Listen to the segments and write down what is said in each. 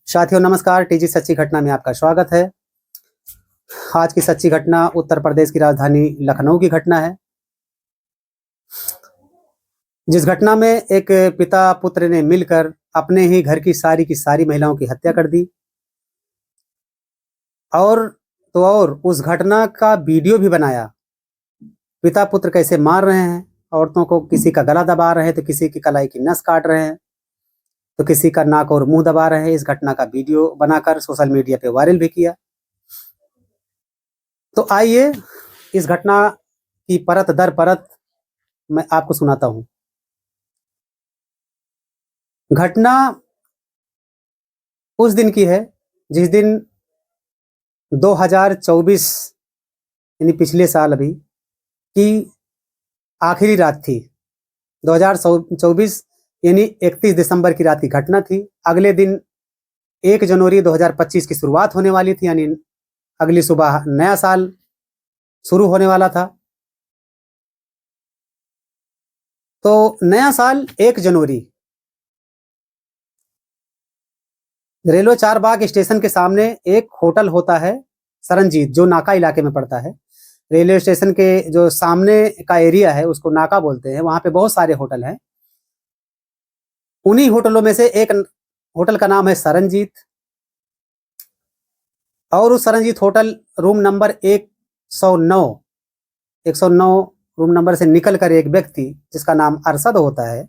साथियों नमस्कार, टीजी सच्ची घटना में आपका स्वागत है। आज की सच्ची घटना उत्तर प्रदेश की राजधानी लखनऊ की घटना है, जिस घटना में एक पिता पुत्र ने मिलकर अपने ही घर की सारी महिलाओं की हत्या कर दी। और उस घटना का वीडियो भी बनाया। पिता पुत्र कैसे मार रहे हैं औरतों को, किसी का गला दबा रहे हैं तो किसी की कलाई की नस काट रहे हैं तो किसी का नाक और मुंह दबा रहे हैं। इस घटना का वीडियो बनाकर सोशल मीडिया पे वायरल भी किया। तो आइए इस घटना की परत दर परत मैं आपको सुनाता हूं। घटना उस दिन की है जिस दिन 2024 यानी पिछले साल अभी की आखिरी रात थी। 2024 यानी 31 दिसंबर की रात की घटना थी। अगले दिन 1 जनवरी 2025 की शुरुआत होने वाली थी, यानी अगली सुबह नया साल शुरू होने वाला था। तो नया साल 1 जनवरी रेलवे चारबाग स्टेशन के सामने एक होटल होता है सरनजीत, जो नाका इलाके में पड़ता है। रेलवे स्टेशन के जो सामने का एरिया है उसको नाका बोलते हैं। वहां पे बहुत सारे होटल हैं। उन्हीं होटलों में से एक होटल का नाम है सरनजीत, और उस Saranjit hotel room number 109 room number से निकलकर एक व्यक्ति जिसका नाम अरशद होता है,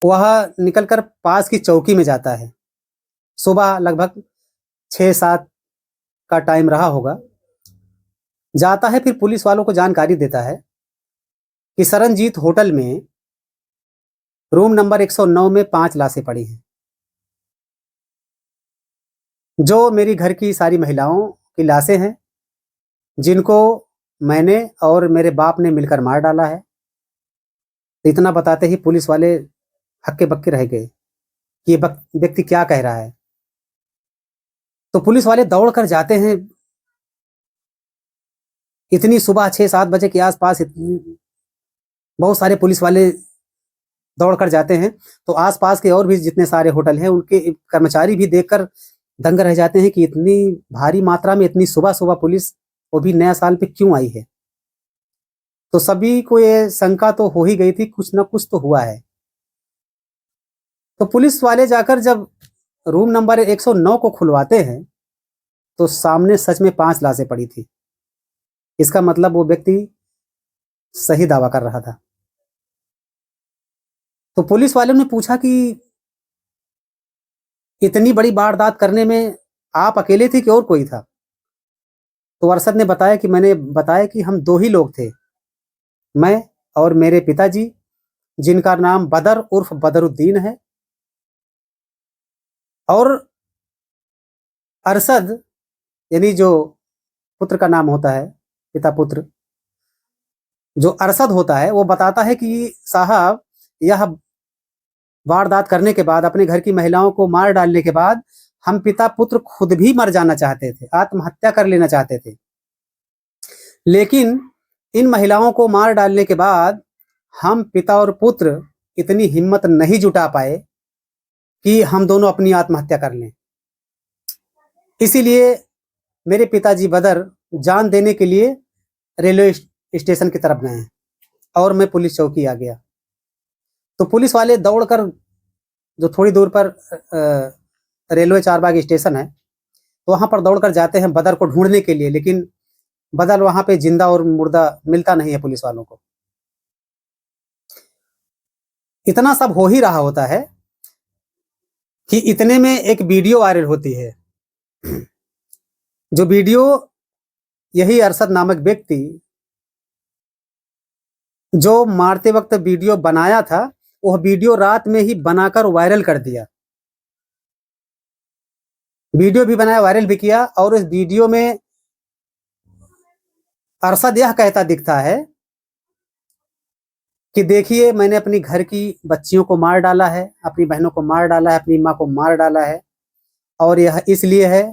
वह निकलकर पास की चौकी में जाता है। सुबह लगभग 6-7 का टाइम रहा होगा। जाता है, फिर पुलिस वालों को जानकारी देता है कि सरनजीत होटल में रूम नंबर 109 में 5 लाशें पड़ी हैं, जो मेरी घर की सारी महिलाओं की लाशें हैं, जिनको मैंने और मेरे बाप ने मिलकर मार डाला है। इतना बताते ही पुलिस वाले हक्के बक्के रह गए कि ये व्यक्ति क्या कह रहा है। तो पुलिस वाले दौड़कर जाते हैं। इतनी सुबह 6-7 बजे के आसपास बहुत सारे पुलिस वाले दौड़कर जाते हैं। तो आसपास के और भी जितने सारे होटल हैं उनके कर्मचारी भी देखकर दंग रह जाते हैं कि इतनी भारी मात्रा में इतनी सुबह सुबह पुलिस, वो भी नया साल पे, क्यों आई है। तो सभी को ये शंका तो हो ही गई थी, कुछ ना कुछ तो हुआ है। तो पुलिस वाले जाकर जब रूम नंबर 109 को खुलवाते हैं तो सामने सच में 5 लाशें पड़ी थी। इसका मतलब वो व्यक्ति सही दावा कर रहा था। तो पुलिस वालों ने पूछा कि इतनी बड़ी वारदात करने में आप अकेले थे कि और कोई था। तो अरशद ने बताया कि मैंने बताया कि हम 2 ही लोग थे, मैं और मेरे पिताजी, जिनका नाम बदर उर्फ बदरुद्दीन है, और अरशद यानी जो पुत्र का नाम होता है, पिता पुत्र जो अरशद होता है, वो बताता है कि साहब, यह वारदात करने के बाद, अपने घर की महिलाओं को मार डालने के बाद, हम पिता पुत्र खुद भी मर जाना चाहते थे, आत्महत्या कर लेना चाहते थे। लेकिन इन महिलाओं को मार डालने के बाद हम पिता और पुत्र इतनी हिम्मत नहीं जुटा पाए कि हम दोनों अपनी आत्महत्या कर लें। इसीलिए मेरे पिताजी बदर जान देने के लिए रेलवे स्टेशन की तरफ गए और मैं पुलिस चौकी आ गया। तो पुलिस वाले दौड़कर, जो थोड़ी दूर पर रेलवे चारबाग स्टेशन है, तो वहां पर दौड़कर जाते हैं बदर को ढूंढने के लिए। लेकिन बदर वहां पे जिंदा और मुर्दा मिलता नहीं है पुलिस वालों को। इतना सब हो ही रहा होता है कि इतने में एक वीडियो वायरल होती है। जो वीडियो यही अरशद नामक व्यक्ति जो मारते वक्त वीडियो बनाया था, वह वीडियो रात में ही बनाकर वायरल कर दिया। वीडियो भी बनाया, वायरल भी किया। और इस वीडियो में अरशद यह कहता दिखता है कि देखिए, मैंने अपनी घर की बच्चियों को मार डाला है, अपनी बहनों को मार डाला है, अपनी माँ को मार डाला है, और यह इसलिए है,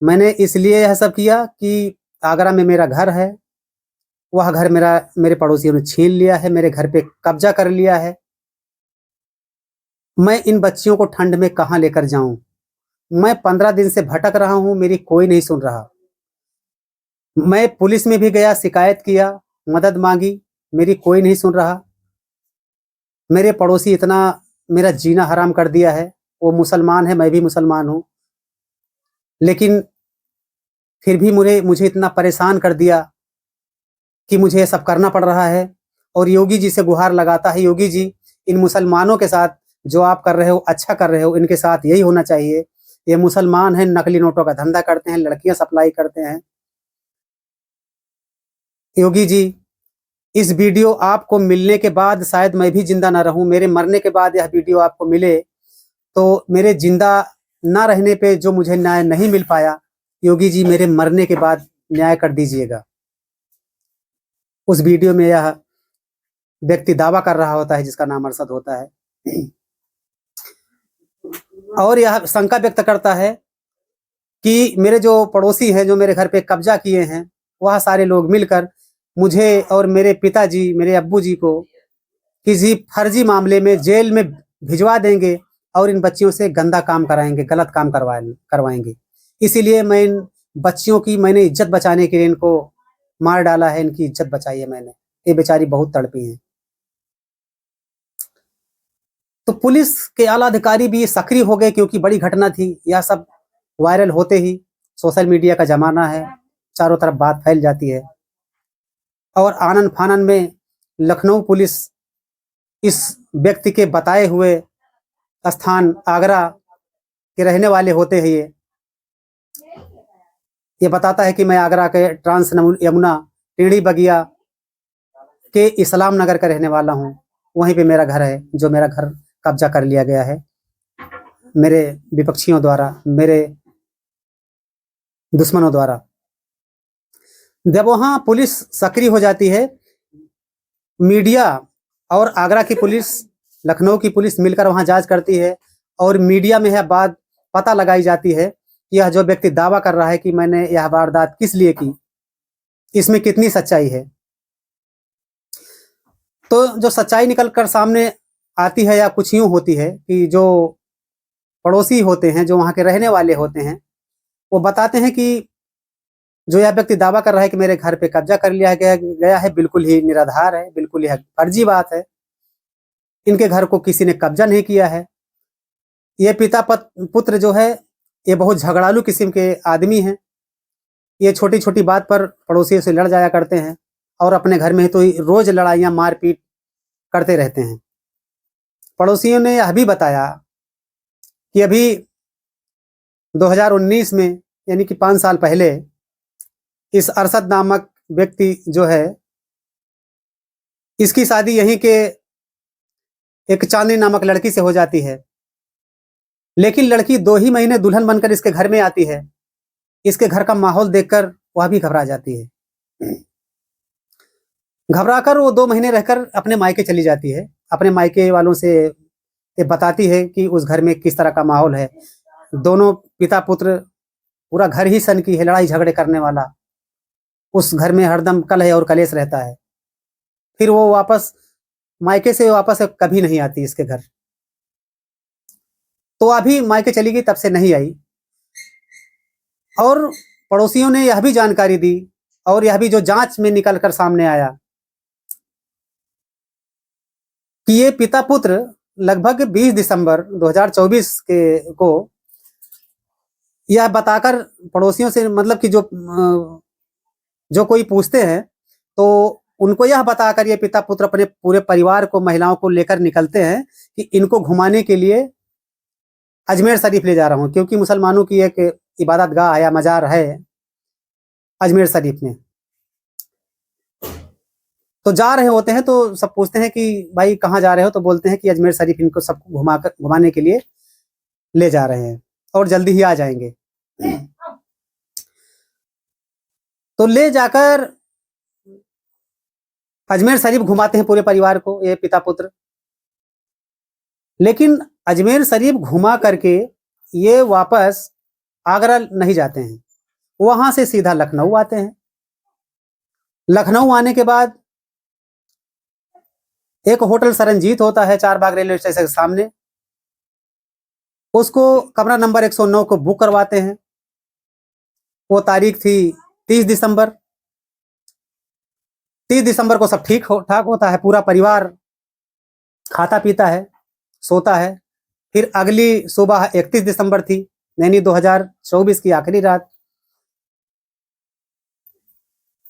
मैंने इसलिए यह सब किया कि आगरा में मेरा घर है, वह घर मेरे पड़ोसियों ने छीन लिया है, मेरे घर पे कब्जा कर लिया है। मैं इन बच्चियों को ठंड में कहाँ लेकर जाऊं? मैं 15 दिन से भटक रहा हूं, मेरी कोई नहीं सुन रहा। मैं पुलिस में भी गया, शिकायत किया, मदद मांगी, मेरी कोई नहीं सुन रहा। मेरे पड़ोसी इतना मेरा जीना हराम कर दिया है। वो मुसलमान है, मैं भी मुसलमान हूं, लेकिन फिर भी मुझे मुझे इतना परेशान कर दिया कि मुझे ये सब करना पड़ रहा है। और योगी जी से गुहार लगाता है, योगी जी, इन मुसलमानों के साथ जो आप कर रहे हो, अच्छा कर रहे हो, इनके साथ यही होना चाहिए। ये मुसलमान हैं, नकली नोटों का धंधा करते हैं, लड़कियां सप्लाई करते हैं। योगी जी, इस वीडियो आपको मिलने के बाद शायद मैं भी जिंदा ना रहूं। मेरे मरने के बाद यह वीडियो आपको मिले तो मेरे जिंदा ना रहने पे जो मुझे न्याय नहीं मिल पाया, योगी जी मेरे मरने के बाद न्याय कर दीजिएगा। उस वीडियो में यह व्यक्ति दावा कर रहा होता है जिसका नाम अरशद होता है, और यह शंका व्यक्त करता है कि मेरे जो पड़ोसी हैं, जो मेरे घर पे कब्जा किए हैं, वह सारे लोग मिलकर मुझे और मेरे पिताजी, मेरे अब्बू जी को किसी फर्जी मामले में जेल में भिजवा देंगे और इन बच्चियों से गंदा काम कराएंगे, गलत काम करवाएंगे। इसीलिए मैं इन बच्चियों की मैंने इज्जत बचाने के लिए इनको मार डाला है। इनकी इज्जत बचाई है मैंने। ये बेचारी बहुत तड़पी हैं। तो पुलिस के आला अधिकारी भी सक्रिय हो गए, क्योंकि बड़ी घटना थी। यह सब वायरल होते ही, सोशल मीडिया का जमाना है, चारों तरफ बात फैल जाती है। और आनन फानन में लखनऊ पुलिस इस व्यक्ति के बताए हुए स्थान आगरा के रहने वाले होते हैं, ये बताता है कि मैं आगरा के ट्रांस यमुना टेढ़ी बगिया के इस्लाम नगर का रहने वाला हूँ। वहीं पे मेरा घर है, जो मेरा घर कब्जा कर लिया गया है मेरे विपक्षियों द्वारा, मेरे दुश्मनों द्वारा। जब वहां पुलिस सक्रिय हो जाती है, मीडिया और आगरा की पुलिस, लखनऊ की पुलिस मिलकर वहां जांच करती है, और मीडिया में यह बात पता लगाई जाती है कि यह जो व्यक्ति दावा कर रहा है कि मैंने यह वारदात किस लिए की, इसमें कितनी सच्चाई है। तो जो सच्चाई निकल कर सामने आती है, या कुछ यूं होती है कि जो पड़ोसी होते हैं, जो वहां के रहने वाले होते हैं, वो बताते हैं कि जो यह व्यक्ति दावा कर रहा है कि मेरे घर पे कब्जा कर लिया गया है, बिल्कुल ही निराधार है, बिल्कुल यह फर्जी बात है। इनके घर को किसी ने कब्जा नहीं किया है। ये पिता पुत्र जो है, ये बहुत झगड़ालू किस्म के आदमी हैं। ये छोटी छोटी बात पर पड़ोसियों से लड़ जाया करते हैं, और अपने घर में तो रोज लड़ाइयाँ मारपीट करते रहते हैं। पड़ोसियों ने यह भी बताया कि अभी 2019 में, यानी कि 5 साल पहले, इस अरशद नामक व्यक्ति जो है, इसकी शादी यहीं के एक चांदनी नामक लड़की से हो जाती है। लेकिन लड़की 2 ही महीने दुल्हन बनकर इसके घर में आती है। इसके घर का माहौल देखकर वह भी घबरा जाती है। घबराकर वो 2 महीने रहकर अपने मायके चली जाती है। अपने मायके वालों से ये बताती है कि उस घर में किस तरह का माहौल है। दोनों पिता पुत्र, पूरा घर ही सन की है, लड़ाई झगड़े करने वाला। उस घर में हरदम कलह और कलेश रहता है। फिर वो वापस मायके से वापस कभी नहीं आती इसके घर। तो अभी मायके चली गई, तब से नहीं आई। और पड़ोसियों ने यह भी जानकारी दी, और यह भी जो जांच में निकल कर सामने आया, कि ये पिता पुत्र लगभग 20 दिसंबर 2024 के को यह बताकर पड़ोसियों से, मतलब कि जो कोई पूछते हैं तो उनको यह बताकर ये पिता पुत्र अपने पूरे परिवार को, महिलाओं को लेकर निकलते हैं कि इनको घुमाने के लिए अजमेर शरीफ ले जा रहा हूँ, क्योंकि मुसलमानों की एक इबादत गाह या मजार है अजमेर शरीफ में। तो जा रहे होते हैं तो सब पूछते हैं कि भाई कहाँ जा रहे हो, तो बोलते हैं कि अजमेर शरीफ इनको सबको घुमाने के लिए ले जा रहे हैं, और जल्दी ही आ जाएंगे। तो ले जाकर अजमेर शरीफ घुमाते हैं पूरे परिवार को, ये पिता पुत्र। लेकिन अजमेर शरीफ घुमा करके ये वापस आगरा नहीं जाते हैं, वहां से सीधा लखनऊ आते हैं। लखनऊ आने के बाद एक होटल सरंजीत होता है चारबाग रेलवे स्टेशन के सामने, उसको कमरा नंबर 109 को बुक करवाते हैं। वो तारीख थी 30 दिसंबर। 30 दिसंबर को सब ठाक होता है, पूरा परिवार खाता पीता है, सोता है। फिर अगली सुबह 31 दिसंबर थी, यानी 2024 की आखिरी रात।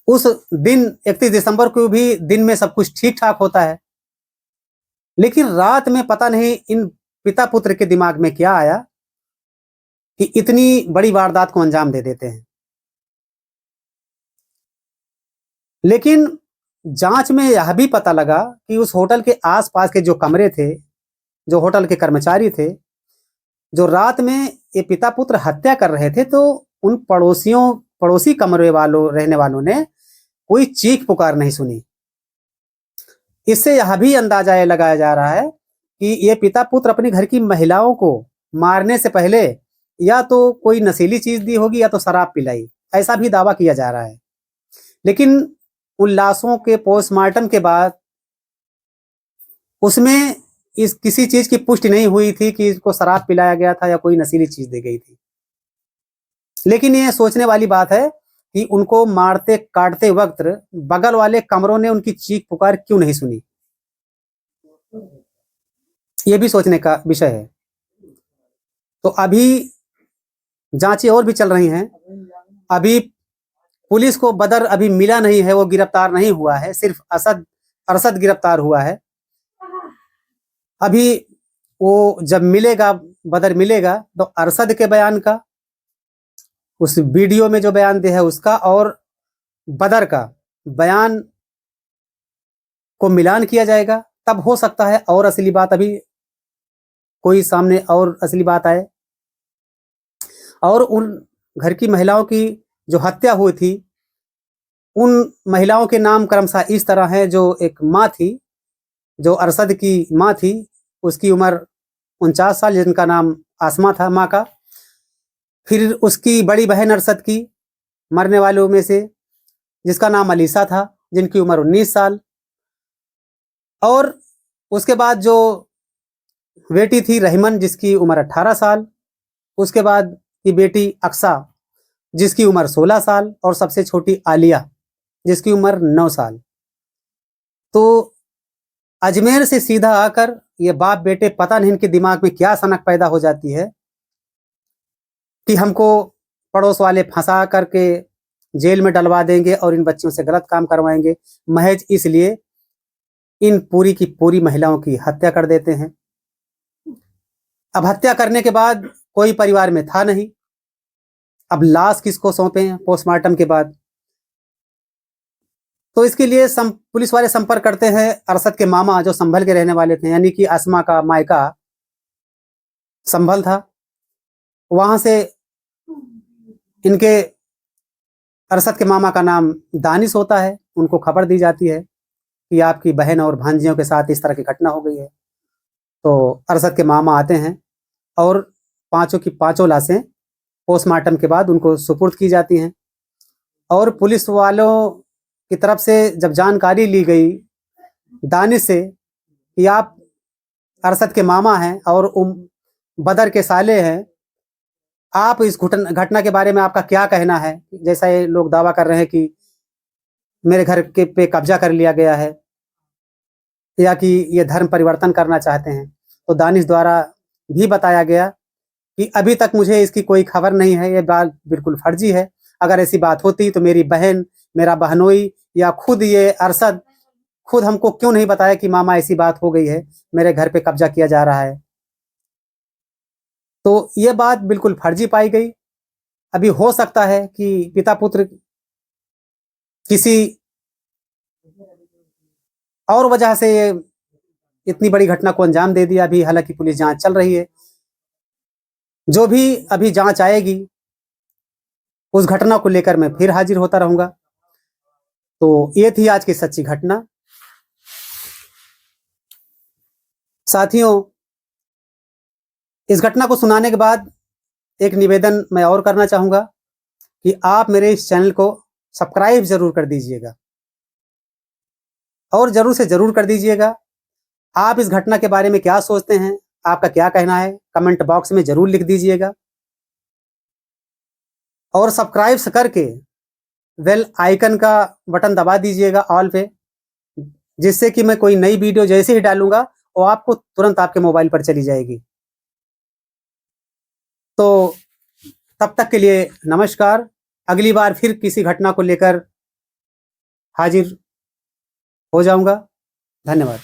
उस दिन 31 दिसंबर को भी दिन में सब कुछ ठीक ठाक होता है, लेकिन रात में पता नहीं इन पिता पुत्र के दिमाग में क्या आया कि इतनी बड़ी वारदात को अंजाम दे देते हैं। लेकिन जांच में यह भी पता लगा कि उस होटल के आसपास के जो कमरे थे, जो होटल के कर्मचारी थे, जो रात में ये पिता पुत्र हत्या कर रहे थे, तो उन पड़ोसी कमरे वालों रहने वालों ने कोई चीख पुकार नहीं सुनी। इससे यह भी अंदाजा ये लगाया जा रहा है कि ये पिता पुत्र अपने घर की महिलाओं को मारने से पहले या तो कोई नशीली चीज दी होगी या तो शराब पिलाई, ऐसा भी दावा किया जा रहा है। लेकिन उन लाशों के पोस्टमार्टम के बाद उसमें इस किसी चीज की पुष्टि नहीं हुई थी कि इसको शराब पिलाया गया था या कोई नशीली चीज दी गई थी। लेकिन ये सोचने वाली बात है कि उनको मारते काटते वक्त बगल वाले कमरों ने उनकी चीख पुकार क्यों नहीं सुनी, ये भी सोचने का विषय है। तो अभी जांचें और भी चल रही हैं। अभी पुलिस को बदर अभी मिला नहीं है, वो गिरफ्तार नहीं हुआ है, सिर्फ अरशद गिरफ्तार हुआ है। अभी वो जब मिलेगा, बदर मिलेगा, तो अरशद के बयान का, उस वीडियो में जो बयान दिया है उसका, और बदर का बयान को मिलान किया जाएगा। तब हो सकता है और असली बात अभी कोई सामने और असली बात आए। और उन घर की महिलाओं की जो हत्या हुई थी, उन महिलाओं के नाम क्रमशः इस तरह हैं। जो एक माँ थी, जो अरशद की माँ थी, उसकी उम्र 49 साल, जिनका नाम आसमा था माँ का। फिर उसकी बड़ी बहन अरशद की, मरने वालों में से, जिसका नाम अलीसा था, जिनकी उम्र 19 साल। और उसके बाद जो बेटी थी रहमन, जिसकी उम्र 18 साल। उसके बाद की बेटी अक्सा, जिसकी उम्र 16 साल। और सबसे छोटी आलिया, जिसकी उम्र 9 साल। तो अजमेर से सीधा आकर ये बाप बेटे, पता नहीं इनके दिमाग में क्या सनक पैदा हो जाती है कि हमको पड़ोस वाले फंसा करके जेल में डलवा देंगे और इन बच्चों से गलत काम करवाएंगे, महज इसलिए इन पूरी की पूरी महिलाओं की हत्या कर देते हैं। अब हत्या करने के बाद कोई परिवार में था नहीं, अब लाश किसको सौंपे पोस्टमार्टम के बाद? तो इसके लिए पुलिस वाले संपर्क करते हैं अरशद के मामा, जो संभल के रहने वाले थे, यानी कि आसमा का मायका संभल था। वहां से इनके अरशद के मामा का नाम दानिश होता है। उनको खबर दी जाती है कि आपकी बहन और भांजियों के साथ इस तरह की घटना हो गई है। तो अरशद के मामा आते हैं और पांचों की पांचों लाशें पोस्टमार्टम के बाद उनको सुपुर्द की जाती हैं। और पुलिस वालों की तरफ से जब जानकारी ली गई दानिश से कि आप अरशद के मामा हैं और बदर के साले हैं, आप इस घटना के बारे में आपका क्या कहना है? जैसा ये लोग दावा कर रहे हैं कि मेरे घर के पे कब्जा कर लिया गया है या कि ये धर्म परिवर्तन करना चाहते हैं। तो दानिश द्वारा भी बताया गया कि अभी तक मुझे इसकी कोई खबर नहीं है, ये बात बिल्कुल फर्जी है। अगर ऐसी बात होती तो मेरी बहन, मेरा बहनोई या खुद ये अरशद खुद हमको क्यों नहीं बताया कि मामा ऐसी बात हो गई है, मेरे घर पे कब्जा किया जा रहा है। तो ये बात बिल्कुल फर्जी पाई गई। अभी हो सकता है कि पिता पुत्र किसी और वजह से ये इतनी बड़ी घटना को अंजाम दे दिया। अभी हालांकि पुलिस जांच चल रही है, जो भी अभी जांच आएगी उस घटना को लेकर मैं फिर हाजिर होता रहूंगा। तो ये थी आज की सच्ची घटना। साथियों, इस घटना को सुनाने के बाद एक निवेदन मैं और करना चाहूंगा कि आप मेरे इस चैनल को सब्सक्राइब जरूर कर दीजिएगा और जरूर से जरूर कर दीजिएगा। आप इस घटना के बारे में क्या सोचते हैं आपका क्या कहना है कमेंट बॉक्स में जरूर लिख दीजिएगा, और सब्सक्राइब करके बेल आइकन का बटन दबा दीजिएगा ऑल पे, जिससे कि मैं कोई नई वीडियो जैसे ही डालूंगा वो आपको तुरंत आपके मोबाइल पर चली जाएगी। तो तब तक के लिए नमस्कार। अगली बार फिर किसी घटना को लेकर हाजिर हो जाऊंगा। धन्यवाद।